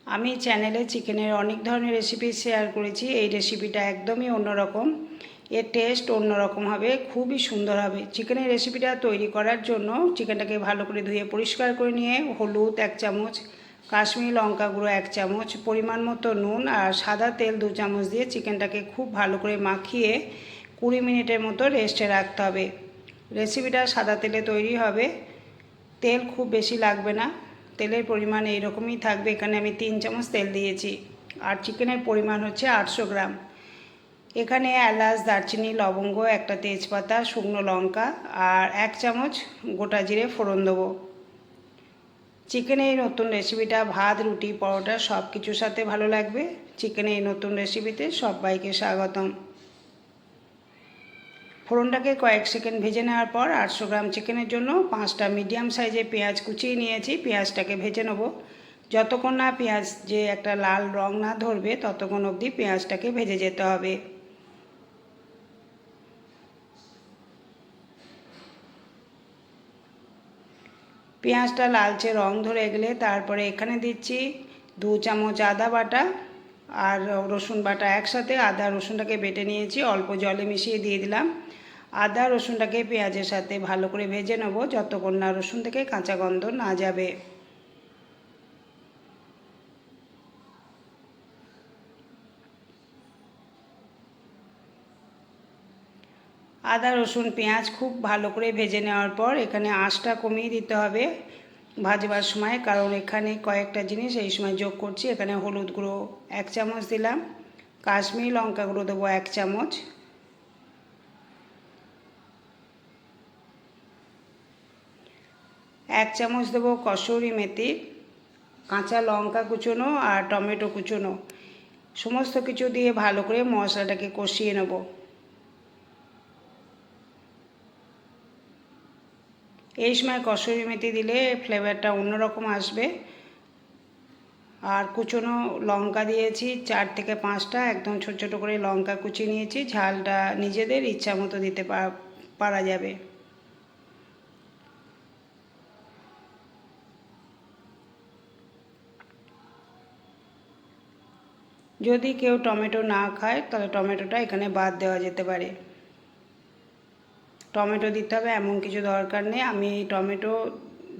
আমি চ্যানেলে চিকেনের অনেক ধরনের রেসিপি শেয়ার করেছি। এই রেসিপিটা একদমই অন্যরকম, এর টেস্ট অন্যরকম হবে, খুবই সুন্দর হবে। চিকেনের রেসিপিটা তৈরি করার জন্য চিকেনটাকে ভালো করে ধুয়ে পরিষ্কার করে নিয়ে হলুদ 1 চামচ, কাশ্মীরি লঙ্কা গুঁড়ো 1 চামচ, পরিমাণ মতো নুন আর সাদা তেল 2 চামচ দিয়ে চিকেনটাকে খুব ভালো করে মাখিয়ে 20 মিনিটের মতো রেস্টে রাখতে হবে। রেসিপিটা সাদা তেলে তৈরি হবে, তেল খুব বেশি লাগবে না, তেলের পরিমাণ এইরকমই থাকবে। এখানে আমি 3 চামচ তেল দিয়েছি আর চিকেনের পরিমাণ হচ্ছে 800 গ্রাম। এখানে এলাচ, দারচিনি, লবঙ্গ, একটা তেজপাতা, শুকনো লঙ্কা আর 1 চামচ গোটা জিরে ফোড়ন দেবো। চিকেনের এই নতুন রেসিপিটা ভাত, রুটি, পরোটা সব কিছুর সাথে ভালো লাগবে। চিকেনের এই নতুন রেসিপিতে সবাইকে স্বাগতম। ফোড়নটাকে কয়েক সেকেন্ড ভেজে নেওয়ার পর 800 গ্রাম চিকেনের জন্য 5টা মিডিয়াম সাইজের পেঁয়াজ কুচিয়ে নিয়েছি। পেঁয়াজটাকে ভেজে নেব। যতক্ষণ না পেঁয়াজ যে একটা লাল রং না ধরবে ততক্ষণ অবধি পেঁয়াজটাকে ভেজে যেতে হবে। পেঁয়াজটা লালচে রং ধরে গেলে তারপরে এখানে দিচ্ছি 2 চামচ আদা বাটা আর রসুন বাটা একসাথে। আদা রসুনটাকে বেটে নিয়েছি, অল্প জলে মিশিয়ে দিয়ে দিলাম। আদা রসুনটাকে পেঁয়াজের সাথে ভালো করে ভেজে নেব যতক্ষণ না রসুন থেকে কাঁচা গন্ধ না যাবে। আদা রসুন পেঁয়াজ খুব ভালো করে ভেজে নেওয়ার পর এখানে আঁচটা কমিয়ে দিতে হবে ভাজবার সময়, কারণ এখানে কয়েকটা জিনিস এই সময় যোগ করছি। এখানে হলুদ গুঁড়ো 1 চামচ দিলাম, কাশ্মীরি লঙ্কা গুঁড়ো দেবো 1 চামচ, এক চামচ দেবো কসুরি মেথি, কাঁচা লঙ্কা কুচোনো আর টমেটো কুচোনো। সমস্ত কিছু দিয়ে ভালো করে মশলাটাকে কষিয়ে নেব। এই সময় কসুরি মেথি দিলে ফ্লেভারটা অন্যরকম আসবে। আর কুচোনো লঙ্কা দিয়েছি 4 থেকে 5টা, একদম ছোট ছোট করে লঙ্কা কুচিয়ে নিয়েছি। ঝালটা নিজেদের ইচ্ছা মতো দিতে পারা যাবে। যদি কেউ টমেটো না খায় তাহলে টমেটোটা এখানে বাদ দেওয়া যেতে পারে। টমেটো দিতে হবে এমন কিছু দরকার নেই। আমি এই টমেটো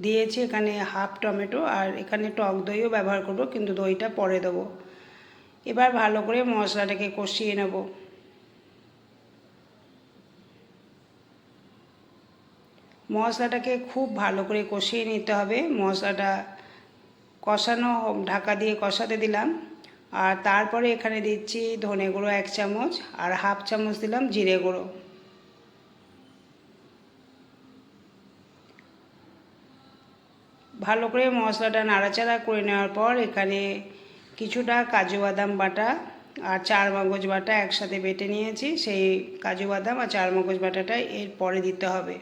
দিয়েছি এখানে হাফ টমেটো, আর এখানে টক দইও ব্যবহার করব, কিন্তু দইটা পরে দেবো। এবার ভালো করে মশলাটাকে কষিয়ে নেব। মশলাটাকে খুব ভালো করে কষিয়ে নিতে হবে। মশলাটা কষানো ঢাকা দিয়ে কষাতে দিলাম। আর তারপরে এখানে দিচ্ছি ধনে গুঁড়ো 1 চামচ আর হাফ চামচ দিলাম জিরে গুঁড়ো। ভালো করে মশলাটা নাড়াচাড়া করে নেওয়ার পর এখানে কিছুটা কাজু বাদাম বাটা আর 4 মগজ বাটা একসাথে বেটে নিয়েছি। সেই কাজু বাদাম আর 4 মগজ বাটাটা এর পরে দিতে হবে।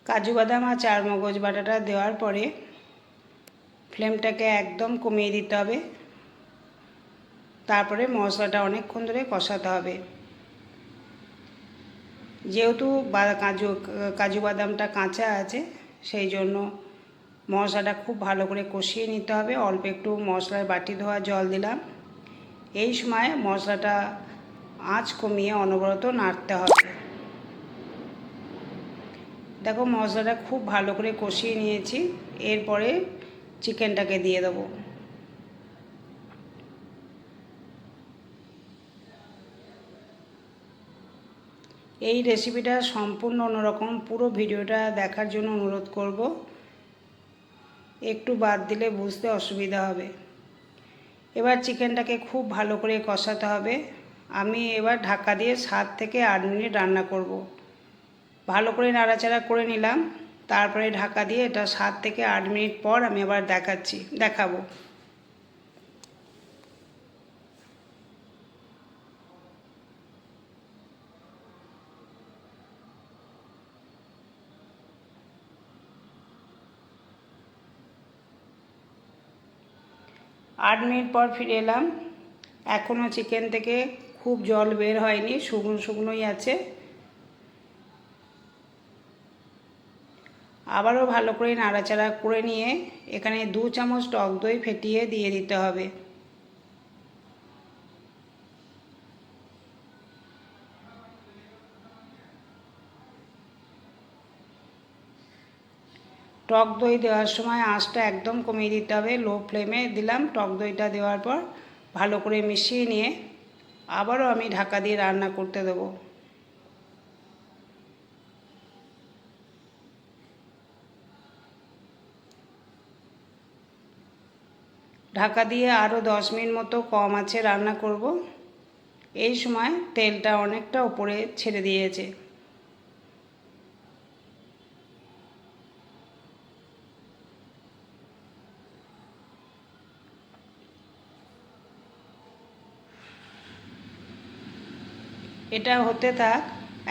কাজু বাদাম আর 4 মগজ বাটাটা দেওয়ার পরে ফ্লেমটাকে একদম কমিয়ে দিতে হবে। তারপরে মশলাটা অনেকক্ষণ ধরে কষাতে হবে। যেহেতু কাজু বাদামটা কাঁচা আছে সেই জন্য মশলাটা খুব ভালো করে কষিয়ে নিতে হবে। অল্প একটু মশলার বাটি ধোয়া জল দিলাম। এই সময় মশলাটা আঁচ কমিয়ে অনবরত নাড়তে হবে। দেখো মশলাটা খুব ভালো করে কষিয়ে নিয়েছি। এরপরে চিকেনটাকে দিয়ে দেবো। এই রেসিপিটা সম্পূর্ণ অন্যরকম, পুরো ভিডিওটা দেখার জন্য অনুরোধ করব। একটু বাদ দিলে বুঝতে অসুবিধা হবে। এবার চিকেনটাকে খুব ভালো করে কষাতে হবে। আমি এবার ঢাকা দিয়ে 7 থেকে 8 মিনিট রান্না করব। ভালো করে নাড়াচাড়া করে নিলাম। তারপরে ঢাকা দিয়ে এটা 7 থেকে 8 মিনিট পর আমি আবার দেখাবো। 8 মিনিট পর ফিরে এলাম। এখনও চিকেন থেকে খুব জল বের হয়নি, শুকনো শুকনোই আছে। আবারও ভালো করে নাড়াচাড়া করে নিয়ে এখানে 2 চামচ টক দই ফেটিয়ে দিয়ে দিতে হবে। টক দই দেওয়ার সময় আঁচটা একদম কমিয়ে দিতে হবে, লো ফ্লেমে দিলাম। টক দইটা দেওয়ার পর ভালো করে মিশিয়ে নিয়ে আবারও আমি ঢাকা দিয়ে রান্না করতে দেবো। ঢাকা দিয়ে আরও 10 মিনিট মতো কম আঁচে রান্না করব। এই সময় তেলটা অনেকটা উপরে ছেড়ে দিয়েছে। এটা হতে থাক,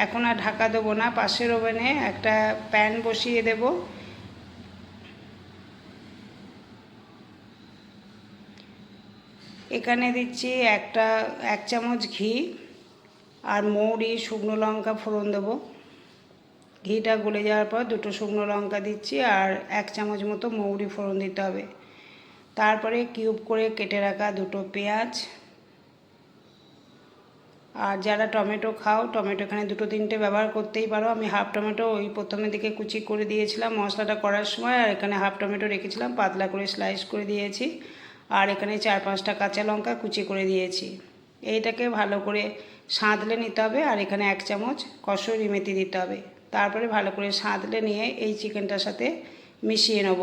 এখন আর ঢাকা দেবো না। পাশের ওভেনে একটা প্যান বসিয়ে দেব। এখানে দিচ্ছি 1 চামচ ঘি আর মৌরি শুকনো লঙ্কা ফোড়ন দেবো। ঘিটা গলে যাওয়ার পর 2টো শুকনো লঙ্কা দিচ্ছি আর 1 চামচ মতো মৌরি ফোড়ন দিতে হবে। তারপরে কিউব করে কেটে রাখা 2টো পেঁয়াজ, আর যারা টমেটো খাও টমেটো এখানে 2-3টে ব্যবহার করতেই পারো। আমি হাফ টমেটো ওই প্রথমের দিকে কুচি করে দিয়েছিলাম মশলাটা করার সময়, আর এখানে হাফ টমেটো রেখেছিলাম, পাতলা করে স্লাইস করে দিয়েছি। আর এখানে 4-5টা কাঁচা লঙ্কা কুচি করে দিয়েছি। এইটাকে ভালো করে সাঁতলে নিতে হবে। আর এখানে 1 চামচ কসুরি মেথি দিতে হবে। তারপরে ভালো করে সাঁতলে নিয়ে এই চিকেনটার সাথে মিশিয়ে নেব।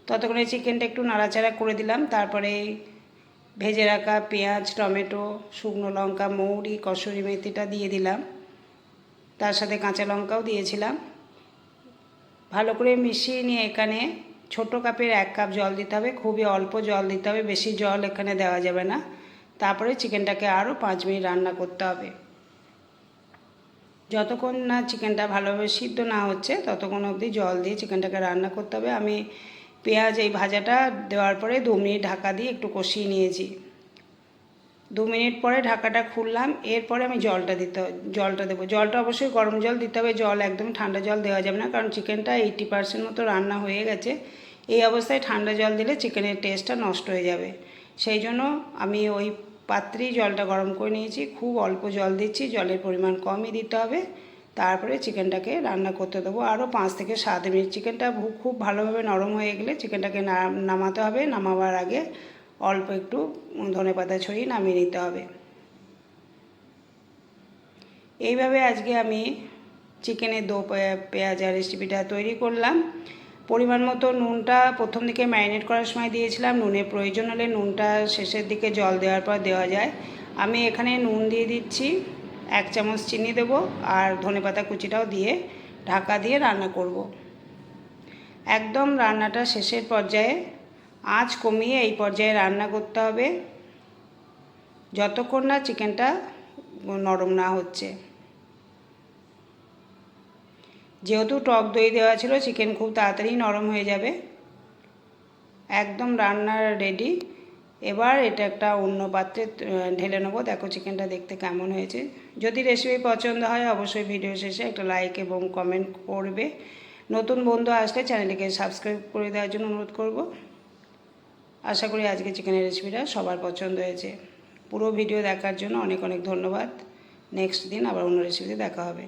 ততক্ষণে চিকেনটা একটু নাড়াচাড়া করে দিলাম। তারপরে ভেজে রাখা পেঁয়াজ, টমেটো, শুকনো লঙ্কা, মৌরি, কসুরি মেথিটা দিয়ে দিলাম। তার সাথে কাঁচা লঙ্কাও দিয়েছিলাম। ভালো করে মিশিয়ে নিয়ে এখানে ছোট কাপের 1 কাপ জল দিতে হবে। খুবই অল্প জল দিতে হবে, বেশি জল এখানে দেওয়া যাবে না। তারপরে চিকেনটাকে আরও 5 মিনিট রান্না করতে হবে। যতক্ষণ না চিকেনটা ভালোভাবে সিদ্ধ না হচ্ছে ততক্ষণ অবধি জল দিয়ে চিকেনটাকে রান্না করতে হবে। আমি পেঁয়াজ এই ভাজাটা দেওয়ার পরে 2 মিনিট ঢাকা দিয়ে একটু কষিয়ে নিয়েছি। 2 মিনিট পরে ঢাকাটা খুললাম। এরপরে আমি জলটা দেবো। জলটা অবশ্যই গরম জল দিতে হবে, জল একদম ঠান্ডা জল দেওয়া যাবে না, কারণ চিকেনটা 80% মতো রান্না হয়ে গেছে। এই অবস্থায় ঠান্ডা জল দিলে চিকেনের টেস্টটা নষ্ট হয়ে যাবে। সেই জন্য আমি ওই পাত্রেই জলটা গরম করে নিয়েছি। খুব অল্প জল দিচ্ছি, জলের পরিমাণ কমই দিতে হবে। তারপরে চিকেনটাকে রান্না করতে দেবো আরও 5 থেকে 7 মিনিট। চিকেনটা খুব ভালোভাবে নরম হয়ে গেলে চিকেনটাকে নামাতে হবে। নামাবার আগে অল্প একটু ধনেপাতা ছড়িয়ে নামিয়ে নিতে হবে। এইভাবে আজকে আমি চিকেনের দো পেঁয়াজা রেসিপিটা তৈরি করলাম। পরিমাণ মতো নুনটা প্রথম দিকে ম্যারিনেট করার সময় দিয়েছিলাম। নুনের প্রয়োজন হলে নুনটা শেষের দিকে জল দেওয়ার পর দেওয়া যায়। আমি এখানে নুন দিয়ে দিচ্ছি, 1 চামচ চিনি দেবো আর ধনেপাতা কুচিটাও দিয়ে ঢাকা দিয়ে রান্না করব। একদম রান্নাটা শেষের পর্যায়ে আঁচ কমিয়ে এই পর্যায়ে রান্না করতে হবে যতক্ষণ না চিকেনটা নরম না হচ্ছে। যেহেতু টক দই দেওয়া ছিল চিকেন খুব তাড়াতাড়ি নরম হয়ে যাবে। একদম রান্নার রেডি। এবার এটা একটা অন্য পাত্রে ঢেলে নেবো। দেখো চিকেনটা দেখতে কেমন হয়েছে। যদি রেসিপি পছন্দ হয় অবশ্যই ভিডিও শেষে একটা লাইক এবং কমেন্ট করবে। নতুন বন্ধু আসলে চ্যানেলটিকে সাবস্ক্রাইব করে দেওয়ার জন্য অনুরোধ করব। আশা করি আজকে চিকেনের রেসিপিটা সবার পছন্দ হয়েছে। পুরো ভিডিও দেখার জন্য অনেক অনেক ধন্যবাদ। নেক্সট দিন আবার অন্য রেসিপিতে দেখা হবে।